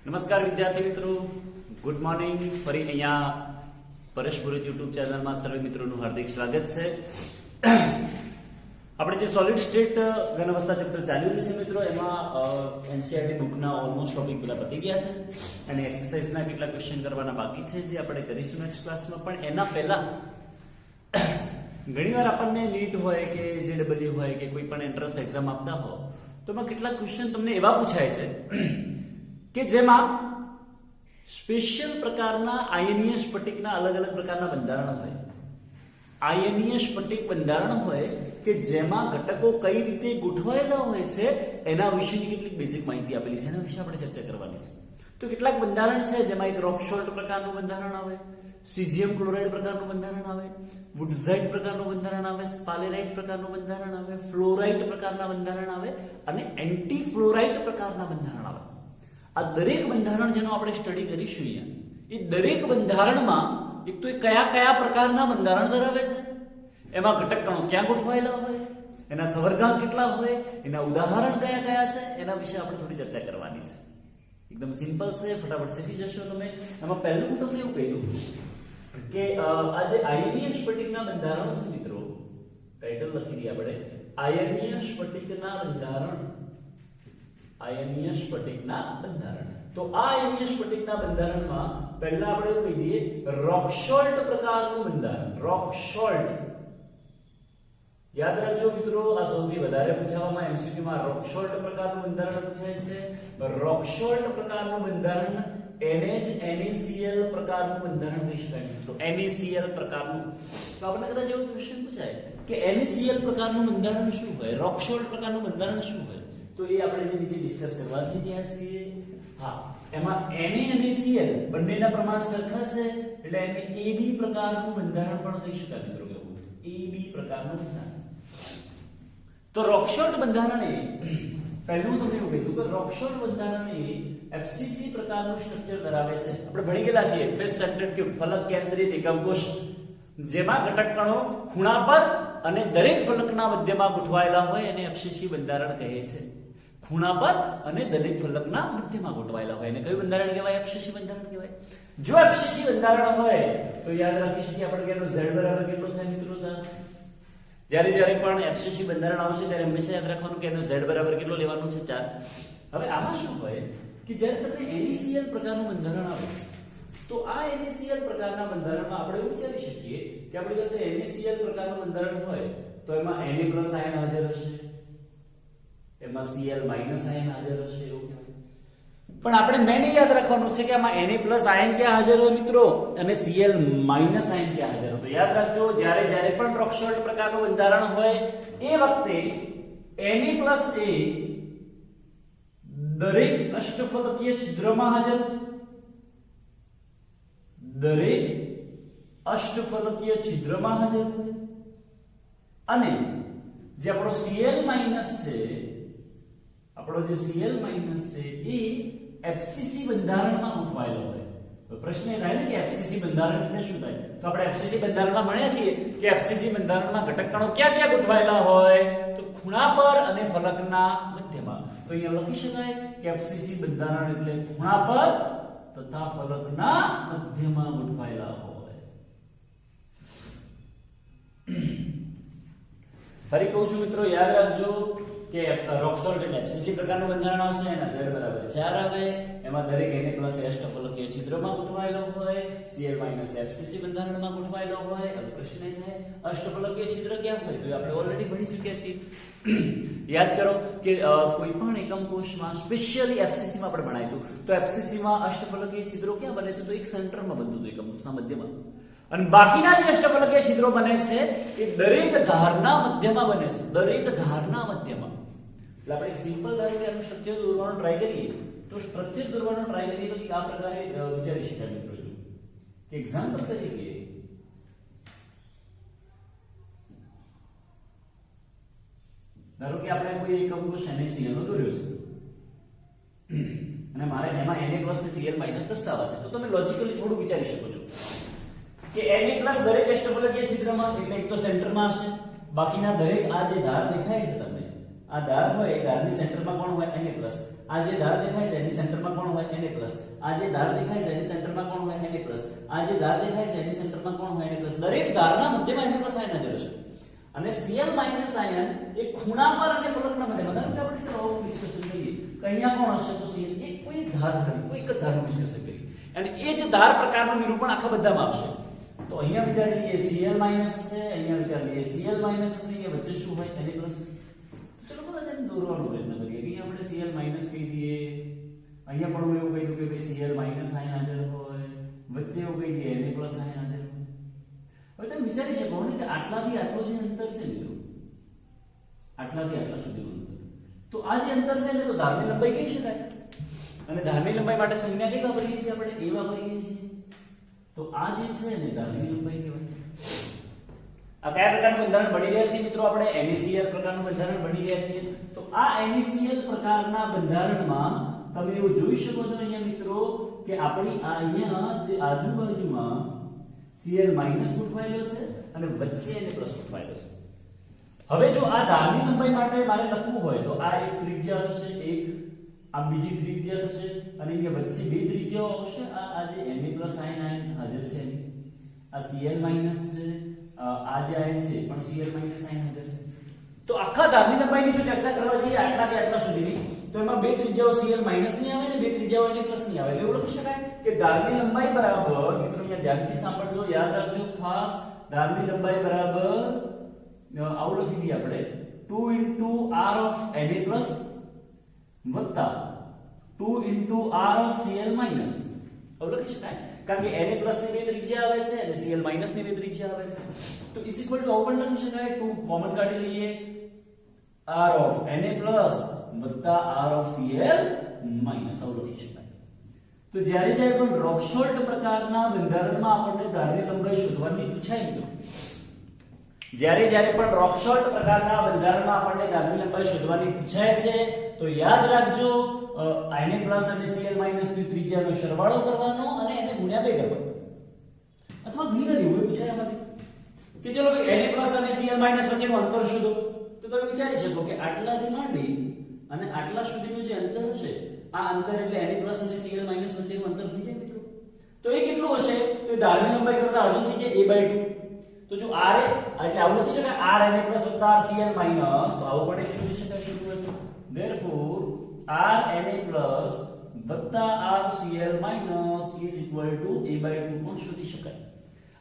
નમસ્કાર વિદ્યાર્થી મિત્રો, ગુડ મોર્નિંગ. ફરી અહીંયા પરેશ પુરોહિત યુટ્યુબ ચેનલમાં સર્વે મિત્રોનું હાર્દિક સ્વાગત છે. આપણે જે સોલિડ સ્ટેટ ઘન અવસ્થા ચેપ્ટર ચાલી રહ્યું છે મિત્રો, એમાં એનસીઈઆરટી બુકના ઓલમોસ્ટ ટોપિક બધા પતી ગયા છે અને એક્સરસાઇઝના કેટલા ક્વેશ્ચન કરવાના બાકી છે જે આપણે કરીશું નેક્સ્ટ ક્લાસમાં. પણ એના પહેલા ઘણીવાર આપણને નીટ હોય કે જેડબલ્યુ હોય કે કોઈ પણ એન્ટ્રન્સ એક્ઝામ આપતા હો તો એમાં કેટલાક ક્વેશ્ચન તમને એવા પૂછાય છે કે જેમાં સ્પેશિયલ પ્રકારના આયનીય સ્ફટિકના અલગ અલગ પ્રકારના બંધારણ હોય. આયનીય સ્ફટિક બંધારણ હોય કે જેમાં ઘટકો કઈ રીતે ગોઠવાયેલા હોય છે એના વિશેની કેટલીક બેઝિક માહિતી આપેલી છે, એના વિશે આપણે ચર્ચા કરવાની છે. તો કેટલાક બંધારણ છે જેમાં એક રોક સોલ્ટ પ્રકારનું બંધારણ આવે, સીઝિયમ ક્લોરાઇડ પ્રકારનું બંધારણ આવે, વુડઝાઇટ પ્રકારનું બંધારણ આવે, સ્પાલેરાઇટ પ્રકારનું બંધારણ આવે, ફ્લોરાઇટ પ્રકારના બંધારણ આવે અને એન્ટી ફ્લોરાઇટ પ્રકારના બંધારણ આવે. આ દરેક બંધારણ જેનો આપણે સ્ટડી કરીશું અહીંયા, એ દરેક બંધારણમાં એક તો કયા કયા પ્રકારના બંધારણ ધરાવે છે, એમાં ઘટક કણો ક્યાં ગોઠવાયેલા હોય, એના સવર્ગાંક કેટલા હોય, એના ઉદાહરણ કયા કયા છે, એના વિશે આપણે થોડી ચર્ચા કરવાની છે. એકદમ સિમ્પલ છે, ફટાફટ શીખી જશો તમે. એમાં પહેલું હું તમને એવું કહી દઉં કે આ જે આયનીય સ્ફટિકના બંધારણો છે મિત્રો, ટાઇટલ લખી દઈએ આપણે, આયનીય સ્ફટિકના બંધારણ. આયનીય સ્ફટિકના બંધારણ. તો આ આયનીય સ્ફટિકના બંધારણમાં પહેલા આપણે એવું કહી દઈએ રોક સોલ્ટ પ્રકારનું બંધારણ. રોક સોલ્ટ યાદ રાખજો મિત્રો, આ સૌથી વધારે પૂછવામાં એમસીક્યુ માં રોક સોલ્ટ પ્રકારનું બંધારણ પૂછાય છે. રોક સોલ્ટ પ્રકારનું બંધારણ NaCl પ્રકારનું બંધારણ કહી શકાય મિત્રો. NaCl પ્રકારનું. તો આપણને કદાચ એવો ક્વેશ્ચન પૂછાય કે NaCl પ્રકારનું બંધારણ શું હોય, રોક સોલ્ટ પ્રકારનું બંધારણ શું હોય, તો એ આપણે જે નીચે ડિસ્કસ કરવા જઈ રહ્યા છીએ. હા, એમાં Na અને Cl બંનેના પ્રમાણ સરખા છે એટલે એને AB પ્રકારનું બંધારણ પણ કહી શકાય મિત્રો. કેવું? AB પ્રકારનું બંધારણ. તો રોક સોલ્ટ બંધારણ એ પહેલું તમને એવું કીધું કે રોક સોલ્ટ બંધારણ એ FCC પ્રકારનું સ્ટ્રક્ચર ધરાવે છે. આપણે ભણી ગયેલા છીએ ફેસ સેન્ટર્ડ ક્યુબ, ફલક કેન્દ્રિત એકમ કોષ, જેમાં ઘટક કણો ખૂણા પર અને દરેક ફલકના મધ્યમાં ગોઠવાયેલા હોય એને FCC બંધારણ કહે છે. ખૂણા પર અને દરેક ફલકના મધ્યમાં ગોઠવાયેલા હોય એને કયું બંધારણ કહેવાય? FCC બંધારણ કહેવાય. જો FCC બંધારણ હોય તો યાદ રાખી શકીએ આપણે કે એનો Z બરાબર કેટલો થાય મિત્રો? સાહેબ, જ્યારે જ્યારે પણ FCC બંધારણ આવશે ત્યારે હંમેશા યાદ રાખવાનું કે એનો Z બરાબર કેટલો લેવાનો છે? 4. હવે આમાં શું હોય કે જ્યારે તમને NaCl પ્રકારનું બંધારણ આવે તો આ NaCl પ્રકારના બંધારણમાં આપણે એવું વિચારી શકીએ કે આપણી પાસે NaCl પ્રકારનું બંધારણ હોય તો એમાં Na પ્લસ આયન હાજર હશે, એમાં Cl માઈનસ આયન હાજર હશે, એવું કહેવાય. પણ આપણે મેન યાદ રાખવાનું છે કે આમાં Na પ્લસ આયન ક્યાં હાજર હોય મિત્રો અને Cl માઈનસ આયન ક્યાં હાજર હોય. તો યાદ રાખજો, જ્યારે જ્યારે પણ રોક સોલ્ટ પ્રકારનું બંધારણ હોય એ વખતે Na પ્લસ A દરેક અષ્ટફલકીય છિદ્રમાં હાજર હોય. દરેક અષ્ટફલકીય છિદ્રમાં હાજર હોય અને જે આપણો Cl માઈનસ છે, આપણો જે Cl માઈનસ છે એ FCC બંધારણમાં ગોઠવાયેલો હોય. તો પ્રશ્ન એ થાય ને કે FCC બંધારણ એટલે શું થાય? તો આપણે FCC બંધારણમાં ભણ્યા છીએ કે FCC બંધારણમાં ઘટક કણો ક્યાં ક્યાં ગોઠવાયેલા હોય? તો ખૂણા પર અને ફલકના મધ્યમાં. તો અહીંયા લખી શકાય કે FCC બંધારણ એટલે ખૂણા પર તથા ફલકના મધ્યમાં ગોઠવાયેલા હોય. ફરી કહું છું મિત્રો, યાદ રાખજો કે રોક સોલ્ટ એટલે FCC પ્રકારનું બંધારણ આવશે, એના Z બરાબર 4 આવે, એમાં દરેક Na પ્લસ અષ્ટફલકીય છિદ્રમાં ગોઠવાયેલો હોય, Cl માઈનસ FCC બંધારણમાં ગોઠવાયેલો હોય. હવે પ્રશ્ન એ થાય અષ્ટફલકીય છિદ્ર ક્યાં હોય? તો આપણે ઓલરેડી ભણી ચૂક્યા છીએ. યાદ કરો કે કોઈ પણ એકમ કોષમાં સ્પેશિયલી FCC માં આપણે ભણાયું તો FCC માં અષ્ટફલકીય છિદ્રો ક્યાં બને છે? તો એક સેન્ટરમાં બનતું હતું, એકમ કોષના મધ્યમાં. અને બાકીના જે અષ્ટફલકીય છિદ્રો બને છે એ દરેક ધારના મધ્યમાં બને છે. દરેક ધારના મધ્યમાં. એટલે આપણે એક સિમ્પલ ધારો કે આનું સ્ટ્રક્ચર દોરવાનો ટ્રાય કરીએ તો સ્ટ્રક્ચર દોરવાનો ટ્રાય કરીએ તો આ પ્રકારે વિચારી શકાય મિત્રો. કે એક્ઝામ્પલ તરીકે ધારો કે આપણે કોઈ એકમ કોષ NaCl નો દોર્યો છે અને મારે એમાં Na પ્લસ ને Cl માઈનસ દર્શાવવા છે, તો તમે લોજિકલી થોડું વિચારી શકો છો કે Na પ્લસ દરેક અષ્ટફલકીય છિદ્રમાં એટલે એક તો સેન્ટરમાં હશે, બાકીના દરેક આ જે ધાર દેખાય છે તમને આ ધાર હોય એ ધારની સેન્ટરમાં કોણ હોય Na+, આ જે ધાર દેખાય છે એની સેન્ટરમાં કોણ હોય Na+, આ જે ધાર દેખાય છે એની સેન્ટરમાં કોણ હોય Na+, આ જે ધાર દેખાય છે એની સેન્ટરમાં કોણ હોય Na+, દરેક ધારના મધ્યમાં Na+ આયન હાજર છે. અને Cl- આયન એ ખૂણા પર અને ફલકના મધ્યમાં, ધારો કે આપણે સર આવું ડિસ્કશન કરીએ કે અહીંયા કોણ હશે તો Cl, એ કોઈ ધાર ખરી, કોઈ એક જ ધારનું ડિસ્કશન કરીએ અને એ જ ધાર પ્રકારનું નિરૂપણ આખા બધામાં આવશે. તો અહીંયા વિચારી લઈએ Cl- હશે, અહીંયા વિચારી લઈએ Cl- હશે, અહીંયા વચ્ચે શું હોય Na+. ચલો બધા જેમ દોરવાનો પ્રયત્ન કરીએ કે આપણે Cl- કહી દઈએ, અહીંયા પણ હું એવું કહી દઉં કે ભાઈ Cl- આયન હાજર હોય, વચ્ચે એવું કહી દઈએ Na+ આયન હાજર હોય. હવે તમે વિચારી શકો ને કે આટલાથી આટલો જે અંતર છે મિત્રો, આટલાથી આટલા સુધીનું અંતર, તો આ જે અંતર છે ને તો ધારની લંબાઈ કહી શકાય. અને ધારની લંબાઈ માટે સંજ્ઞા કઈ વાપરીએ છીએ આપણે? a વાપરીએ છીએ. તો આ જે છે ને ધારની લંબાઈ કહેવાય. આ કયા પ્રકારનું બંધારણ બની રહ્યા છે મિત્રો? આપણે NaCl પ્રકારનું બંધારણ બની રહ્યા છે. તો આ NaCl પ્રકારના બંધારણમાં તમે એવું જોઈ શકો છો અહીંયા મિત્રો કે આપણી આ અહીંયા જે આજુબાજુમાં Cl- ગોઠવાયેલો છે અને વચ્ચે Na+ ગોઠવાયેલો છે. હવે જો આ ધારની લંબાઈ માટે મારે લખવું હોય તો આ એક ત્રિજ્યા હશે, એક આ બીજી ત્રિજ્યા હશે અને અહીંયા વચ્ચે બે ત્રિજ્યાઓ આવશે. આ જે Na+ આયન હાજર છે આ Cl- છે, આ જે આયન છે પણ Cl- આયન હાજર છે. તો આખા ધારની લંબાઈની જો ચર્ચા કરવા જઈએ આટલાથી આટલા સુધીની, તો એમાં બે ત્રિજ્યાઓ Cl- ની આવે ને બે ત્રિજ્યાઓ Na+ ની આવે. એટલે એવું લખી શકાય કે ધારની લંબાઈ બરાબર, મિત્રો અહીંયા ધ્યાનથી સાંભળજો, યાદ રાખજો ખાસ, ધારની લંબાઈ બરાબર આવું લખી દઈએ આપણે 2 r of Na+ વત્તા 2 r of Cl-. આવું લખી શકાય કારણ કે Na+ ની બે ત્રિજ્યા આવે છે અને Cl- ની બે ત્રિજ્યા આવે છે. તો = આવું પણ લખી શકાય, 2 કોમન કાઢી લઈએ, r of Na+ વત્તા r of Cl-. આવું લખી શકાય. તો જ્યારે પણ રોકશોલ્ટ પ્રકારના બંધારણમાં આપણને ધારની લંબાઈ શોધવાની પૂછાય મિત્રો, જ્યારે પણ રોકશોલ્ટ પ્રકારના બંધારણમાં આપણને ધારની લંબાઈ શોધવાની પૂછાય છે તો યાદ રાખજો Na+ અને Cl- ની ત્રિજ્યાનો સરવાળો કરવાનો અને એને ગુણ્યા 2 કરવાનો. અથવા ઘણી વાર એવું પૂછાય આમાંથી કે ચલો ભાઈ Na+ અને Cl- વચ્ચેનું અંતર શોધો. તો તમે વિચારી શકો કે આટલાથી માંડી અને આટલા સુધીનું જે અંતર છે આ અંતર એટલે Na+ અને Cl- વચ્ચેનું અંતર થઈ જાય મિત્રો. તો એ કેટલું હશે? તો એ ધારની લંબાઈ કરતા અડધું થઈ જાય, a/2. તો જો r એટલે આવું લખી શકાય r Na+ + r Cl-. તો આવું પણ એક શોધી શકાય શું હોય તો therefore r Na+ + r Cl- is equal to a/2 પણ શોધી શકાય.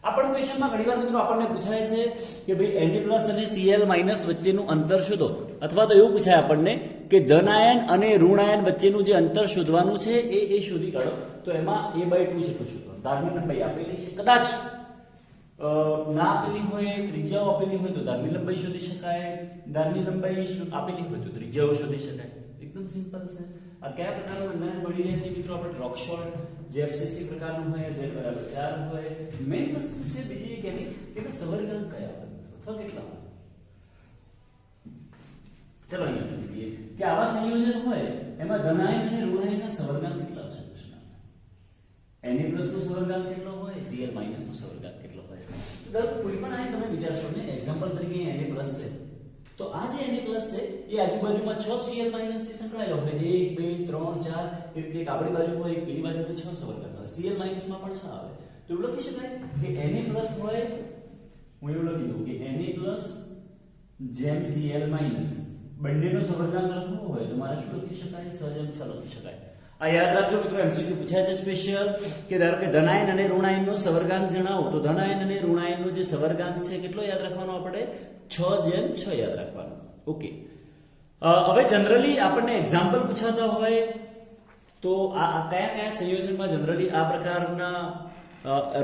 આ પણ ક્વેશ્ચનમાં ઘણીવાર મિત્રો આપણને પૂછાય છે કે ભાઈ Na+ અને Cl- વચ્ચેનું અંતર શોધો, અથવા તો એવું પૂછાય આપણને કે ધન આયન અને ઋણ આયન વચ્ચેનું જે અંતર શોધવાનું છે એ શોધી કાઢો. તો એમાં a/2 જેટલું શોધવાનું. ધારની લંબાઈ આપેલી છે, કદાચ ના આપેલી હોય, ત્રિજ્યાઓ આપેલી હોય તો ધારની લંબાઈ શોધી શકાય, ધારની લંબાઈ આપેલી હોય તો ત્રિજ્યાઓ શોધી શકાય. એકદમ સિમ્પલ છે. આ કયા પ્રકારનું બંધારણ બની રહે છે મિત્રો? આપણે રોકશોલ્ટ જે FCC પ્રકારનું હોય, Z = 4 હોય. મેઈન વસ્તુ છે બીજી એક એની કે સવર્ગાંક કયા હોય અથવા કેટલા હોય. ચલો અહીંયા લખી દઈએ કે આવા સંયોજન હોય એમાં ધનાયન અને ઋણાયનના સવર્ગાંક કેટલા હશે? Na+ નો સવર્ગાંક કેટલો હોય, Cl- નો સવર્ગાંક કેટલો હોય? દર કોઈ પણ આ તમે વિચારશો ને, એક્ઝામ્પલ તરીકે Na+ છે તો આ જે Na+ છે એ આજુબાજુમાં 6 Cl- થી સંકળાયેલો હોય, 1 2 3 4 એ રીતે એક આપણી બાજુ હોય, એક પેલી બાજુ હોય, 6 સવર્ગાંક આવે. Cl- માં પણ 6 આવે. તો એવું લખી શકાય કે Na+ હોય, હું એવું લખી દઉં કે Na+ જેમ Cl- બંનેનો સવર્ગાંક લખવો હોય તો મારે શું લખી શકાય? 6 જેમ 6 લખી શકાય. આ યાદ રાખજો મિત્રો, MCQ પૂછાય છે સ્પેશિયલ કે ધારો કે ધનાયન અને ઋણાયનનો સવર્ગાંક જણાવો, તો ધનાયન અને ઋણાયનનો જે સવર્ગાંક છે કેટલો યાદ રાખવાનો આપણે? 6 જેમ 6 યાદ રાખવાનો. ઓકે. હવે જનરલી આપણને એક્ઝામ્પલ પૂછાતા હોય તો આ કયા સંયોજનમાં જનરલી આ પ્રકારના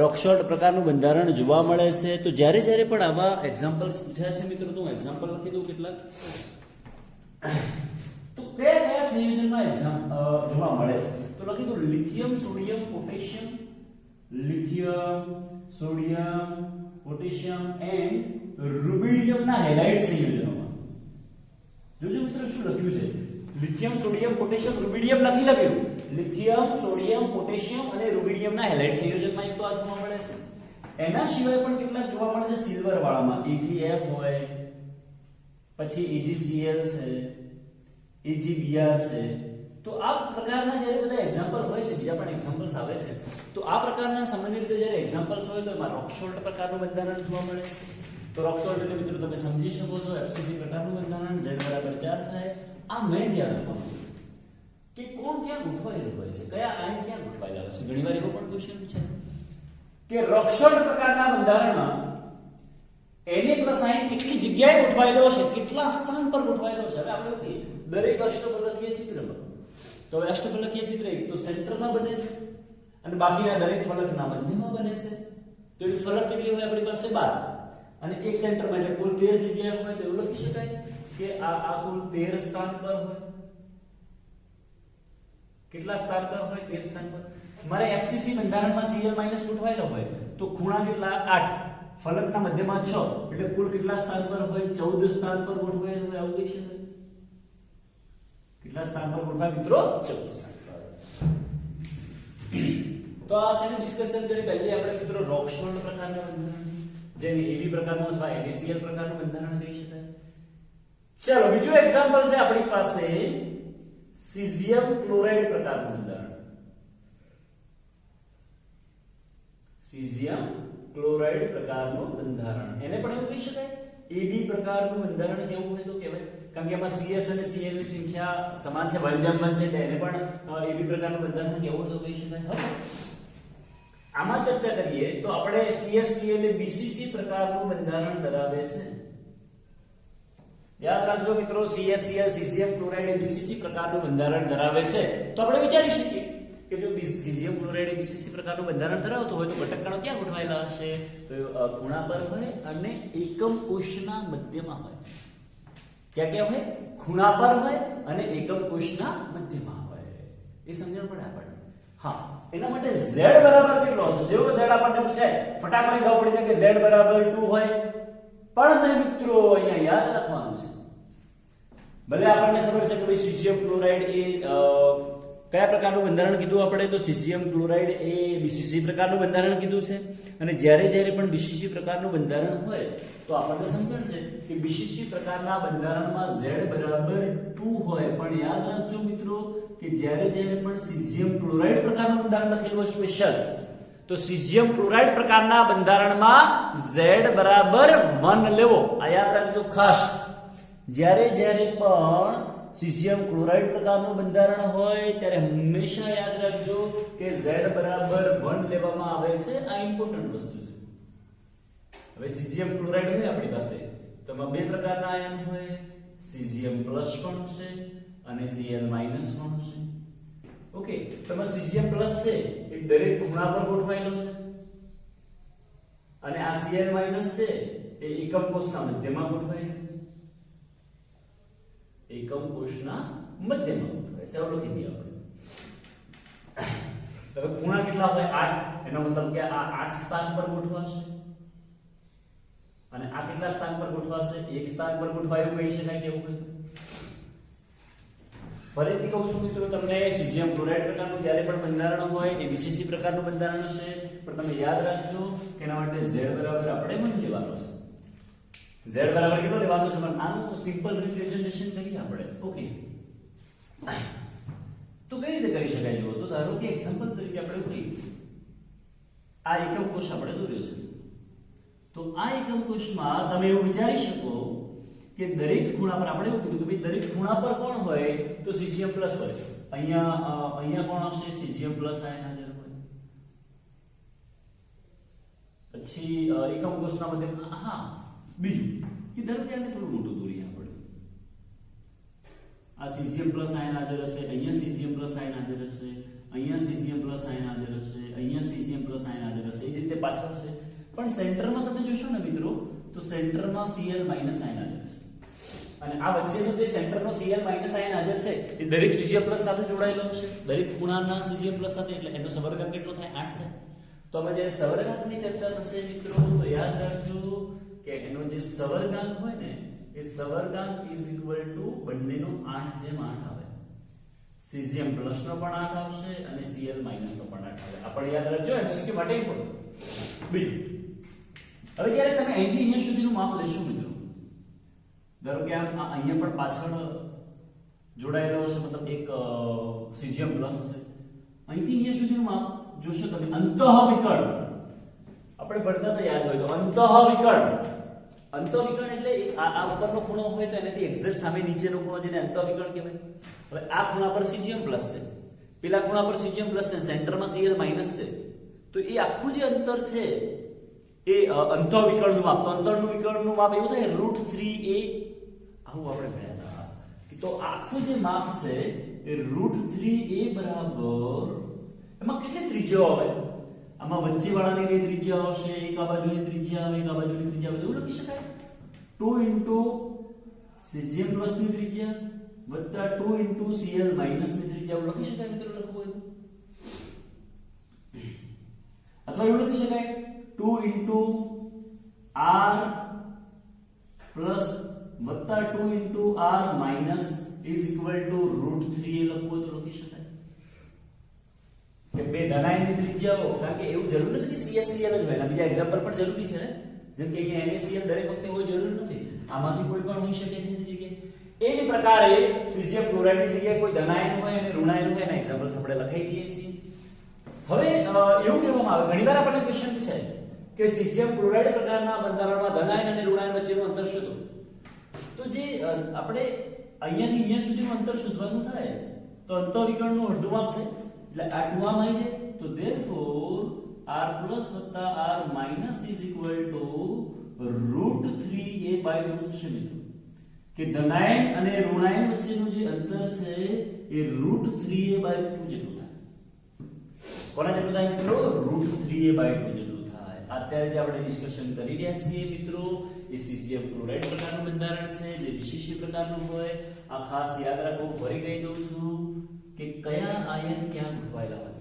રોકશોલ્ટ પ્રકારનું બંધારણ જોવા મળે છે? તો જ્યારે પણ આવા એક્ઝામ્પલ્સ પૂછાય છે મિત્રો, તો હું એક્ઝામ્પલ લખી દઉં કેટલાક. તો કયા સંયોજનમાં જોવા મળે છે? તો લખી દો lithium sodium potassium, lithium sodium potassium and રુબિડિયમના હેલાઇડ સંયોજનોમાં. જોજો મિત્રો શું લખ્યું છે, લિથિયમ સોડિયમ પોટેશિયમ રુબિડિયમ નથી લખ્યું. લિથિયમ સોડિયમ પોટેશિયમ અને રુબિડિયમના હેલાઇડ સંયોજનમાં એક તો આ જોવા મળે છે. એના સિવાય પણ કેટલાક જોવા મળે છે સિલ્વર વાળામાં, AgF હોય, પછી EgCl છે, EgBr છે. તો આ પ્રકારના જ્યારે બધા એક્ઝામ્પલ હોય છે, બીજા પણ એક્ઝામ્પલ્સ આવે છે, તો આ પ્રકારના સામાન્ય રીતે જ્યારે એક્ઝામ્પલ્સ હોય તો એમાં રોકસોલ્ટ પ્રકારનું બંધારણ જોવા મળે છે. તો રોકસોલ્ટ એટલે મિત્રો તમે સમજી શકો છો FCC પ્રકારનું બંધારણ Z બરાબર 4 થાય. આ મેન યાદ રાખવાનું કે કોણ ક્યાં ગોઠવાયેલું હોય છે, કયા આયન ક્યાં ગોઠવાયેલા હોય છે. ઘણીવાર એવો પણ ક્વેશ્ચન પૂછાય કે રોકસોલ્ટ પ્રકારના બંધારણમાં Na+ આયન કેટલી જગ્યાએ ગોઠવાયેલો છે, કેટલા સ્થાન પર ગોઠવાયેલો છે. હવે આપણે દરેક અષ્ટફલકીય ચિત્રમાં તો હવે અષ્ટફલકીય ચિત્ર એક તો સેન્ટરમાં બને છે અને બાકીના દરેક ફલકના મધ્યમાં બને છે. તો એ ફલક કેટલી હોય આપણી પાસે 12 અને એક સેન્ટરમાં એટલે કુલ 13 જગ્યાએ હોય તો એવું લખી શકાય કે આ કુલ 13 સ્થાન પર હોય. કેટલા સ્થાન પર હોય? 13 સ્થાન પર. મારે FCC બંધારણમાં Cl- ગોઠવાયેલો હોય તો ખૂણા કેટલા? 8, ફલકના મધ્યમાં 6 એટલે કુલ કેટલા સ્થાન પર હોય? 14 સ્થાન પર ગોઠવાયેલો હોય. આવું કહી શકાય. કેટલા સ્થાન પર ગોઠવાય મિત્રો? 14 સ્થાન પર. તો આ સેને ડિસ્કશન કરી. પહેલી આપણે મિત્રો રોકસોલ્ટ પ્રકારના બંધારણ જેને AB પ્રકારનું અથવા NaCl પ્રકારનું બંધારણ કહી શકાય. ચલો બીજું એક્ઝામ્પલ છે આપણી પાસે સીઝિયમ ક્લોરાઇડ પ્રકારનું બંધારણ. સીઝિયમ ક્લોરાઇડ પ્રકારનું બંધારણ એને પણ એવું કહી શકાય. AB પ્રકારનું બંધારણ કેવું હોય તો કહેવાય, કારણ કે એમાં CS અને Cl ની સંખ્યા સમાન છે, 1:1 છે, તેને પણ AB પ્રકારનું બંધારણ કેવું હોય તો કહી શકાય. હવે આમાં ચર્ચા કરીએ તો આપણે CsCl એ BCC પ્રકારનું બંધારણ ધરાવે છે. યાદ રાખજો મિત્રો, CsCl સીઝિયમ ક્લોરાઇડ એ BCC પ્રકારનું બંધારણ ધરાવે છે. તો આપણે વિચારી શકીએ કે જો સીઝિયમ ક્લોરાઇડ એ BCC પ્રકારનું બંધારણ ધરાવતો હોય તો ઘટક કણો ક્યાં ગોઠવાયેલા હશે? તો ખૂણા પર હોય અને એકમ કોષના મધ્યમાં હોય. ક્યાં ક્યાં હોય? ખૂણા પર હોય અને એકમ કોષના મધ્યમાં હોય. એ સમજણ પડે આપણને. હા, એના માટે Z બરાબર કેટલો હશે? જેવો Z આપણને પૂછાય ફટાફટ ખબર પડી જાય કે Z બરાબર 2 હોય. પણ નહીં મિત્રો, અહીંયા યાદ રાખવાનું છે. ભલે આપણને ખબર છે કે ભાઈ સીઝિયમ ક્લોરાઇડ એ કયા પ્રકારનું બંધારણ કીધું આપણે? તો સીઝિયમ ક્લોરાઇડ એ BCC પ્રકારનું બંધારણ કીધું છે. અને જ્યારે પણ BCC પ્રકારનું બંધારણ હોય તો આપણને સમજણ છે કે BCC પ્રકારના બંધારણમાં Z બરાબર 2 હોય. પણ યાદ રાખજો મિત્રો કે જ્યારે પણ સીઝિયમ ક્લોરાઇડ પ્રકારનું બંધારણ લખેલું હોય સ્પેશિયલ, તો સીઝિયમ ક્લોરાઇડ પ્રકારના બંધારણમાં Z બરાબર 1 લેવો. આ યાદ રાખજો ખાસ. જ્યારે પણ સીઝિયમ ક્લોરાઇડ પ્રકારનું બંધારણ હોય ત્યારે હંમેશા યાદ રાખજો કે Z બરાબર 1 લેવામાં આવે છે. આ ઇમ્પોર્ટન્ટ વસ્તુ છે. હવે સીઝિયમ ક્લોરાઇડ હોય આપણી પાસે તો એમાં બે પ્રકારના આયન હોય, સીઝિયમ પ્લસ પણ છે અને Cl માઈનસ પણ છે. ઓકે, તો સીઝિયમ પ્લસ છે એ દરેક ખૂણા પર ગોઠવાયેલો છે અને આ Cl માઈનસ છે એ એકમ કોષના મધ્યમાં ગોઠવાય છે. એકમ કોષના મધ્યમાં ગોઠવાય છે. આવું લખી દઈએ આપણે. હવે ખૂણા કેટલા હોય? 8. એનો મતલબ કે આ 8 સ્થાન પર ગોઠવાશે અને આ કેટલા સ્થાન પર ગોઠવાશે? એક સ્થાન પર ગોઠવાયું કહી શકાય. કેવું હોય? ફરીથી કહું છું મિત્રો તમને, સીઝિયમ ક્લોરાઇડ પ્રકારનું જ્યારે પણ બંધારણ હોય એ BCC પ્રકારનું બંધારણ હશે. પણ તમે યાદ રાખજો કે એના માટે Z બરાબર આપણે 1 લેવાનો છે. Z બરાબર કેટલો લેવાનો છે? આનું સિમ્પલ રિપ્રેઝન્ટેશન કરીએ આપણે. ઓકે, તો કઈ રીતે કરી શકાય? જો તો ધારો કે એક્ઝામ્પલ તરીકે આપણે લઈએ આ એકમ કોષ આપણે દોર્યો છે. તો આ એકમ કોષમાં તમે એવું વિચારી શકો કે દરેક ખૂણા પર આપણે એવું કીધું કે ભાઈ દરેક ખૂણા પર કોણ હોય? તો સીઝિયમ પ્લસ હોય. અહીંયા કોણ હશે? સીઝિયમ પ્લસ આયન હાજર હોય. પછી એકમ કોષના મધ્યમાં હા બીજું કે ધારો કે આને થોડું મોટું દોરીએ આપણે. આ સીઝિયમ પ્લસ આયન હાજર હશે, અહીંયા સીઝિયમ પ્લસ આયન હાજર હશે, અહીંયા સીઝિયમ પ્લસ આયન હાજર હશે, અહીંયા સીઝિયમ પ્લસ આયન હાજર હશે. એ જ રીતે પાછળ હશે. પણ સેન્ટરમાં તમે જોશો ને મિત્રો તો સેન્ટરમાં Cl માઈનસ આયન હાજર છે અને આ વચ્ચેનો જે સેન્ટરનો Cl માઈનસ આયન હાજર છે એ દરેક સીઝિયમ પ્લસ સાથે જોડાયેલો છે. દરેક ખૂણાના સીઝિયમ પ્લસ સાથે, એટલે એનો સવર્ગાંક કેટલો થાય? 8 થાય. તો અમે જ્યારે સવર્ગાંકની ચર્ચા થશે મિત્રો તો યાદ રાખજો કે એનો જે સવર્ગાંક હોય ને એ સવર્ગાંક ઇઝ ઇક્વલ ટુ બંનેનો 8/8 આવે. સીઝિયમ પ્લસ નો પણ 8 આવશે અને Cl માઈનસ નો પણ 8 આવે. આપણે યાદ રાખજો એમસીક્યુ માટે ઇમ્પોર્ટન્ટ. બીજું, હવે જ્યારે તમે અહીંથી અહીંયા સુધીનું માપ લેશો મિત્રો ધારો કે આમ અહીંયા પણ પાછળ જોડાયેલો હશે, મતલબ એક સીજીએમ પ્લસ હશે. અહીંથી અહીંયા સુધીનું માપ જોશો તમે, અંતઃવિકર્ણ આપણે ભણતા તો યાદ હોય તો અંતઃવિકર્ણ. અંતઃવિકર્ણ એટલે આ ઉપરનો ખૂણો હોય તો એનાથી એક્ઝેક્ટ સામે નીચેનો ખૂણો જેને અંતઃવિકર્ણ કહેવાય. હવે આ ખૂણા પર સીજીએમ પ્લસ છે, પેલા ખૂણા પર સીજીએમ પ્લસ છે, સેન્ટરમાં સીએલ માઈનસ છે, તો એ આખું જે અંતર છે એ અંતઃવિકર્ણનું માપ. તો અંતઃવિકર્ણનું માપ એવું થાય √3a, આવું આપણે ભણ્યા હતા. તો આખું જે માપ છે એ √3a બરાબર, એમાં કેટલી ત્રિજ્યાઓ આવે? આમાં વચ્ચેવાળાની બે ત્રિજ્યા આવશે, એક આ બાજુની ત્રિજ્યા આવે, એક આ બાજુની ત્રિજ્યા આવે, એવું લખી શકાય. 2 cgm પ્લસ ની ત્રિજ્યા વત્તા 2 cl માઈનસ ની ત્રિજ્યા, એવું લખી શકાય મિત્રો, લખવું હોય. અથવા એવું લખી શકાય 2 r પ્લસ વત્તા 2 r minus is equal to √3a લખવું હોય તો લખી શકાય. કે બે ધનાયનની ત્રિજ્યાઓ, કારણ કે એવું જરૂર નથી કે CSCL જ હોય, બીજા એક્ઝામ્પલ પણ જરૂરી છે ને, જેમ કે અહીંયા NaCl દરેક વખતે હોય જરૂર નથી, આમાંથી કોઈ પણ હોઈ શકે છે એની જગ્યાએ. એ જ પ્રકારે સીજીએમ ક્લોરાઇડની જગ્યાએ કોઈ ધનાયન હોય અને ઋણાયન હોય, એના એક્ઝામ્પલ્સ આપણે લખાઈ દઈએ છીએ. હવે એવું કહેવામાં આવે, ઘણીવાર આપણને ક્વેશ્ચન પૂછાય કે સીજીએમ ક્લોરાઇડ પ્રકારના બંધારણમાં ધનાયન અને ઋણાયન વચ્ચેનું અંતર શોધો. તો જે આપણે અહીંયાથી અહીંયા સુધીનું અંતર શોધવાનું થાય તો અંતઃવિકર્ણનું અડધું માપ થાય, એટલે આ 2 આમ આવી જાય, તો therefore r પ્લસ વત્તા r minus is equal to √3a/2 થશે મિત્રો. કે ધનાયન અને ઋણાયન વચ્ચેનું જે અંતર છે એ √3a/2 જેટલું થાય. કોના જેટલું થાય મિત્રો? √3a/2 જેટલું થાય. અત્યારે જે આપણે ડિસ્કશન કરી રહ્યા છીએ મિત્રો, એ સીજીએમ ક્લોરાઇડ પ્રકારનું બંધારણ છે, જે વિશિષ્ટ પ્રકારનું હોય. આ ખાસ યાદ રાખો, ફરી કહી દઉં છું કે કયા આયન ક્યાં ગોઠવાયેલા હોય.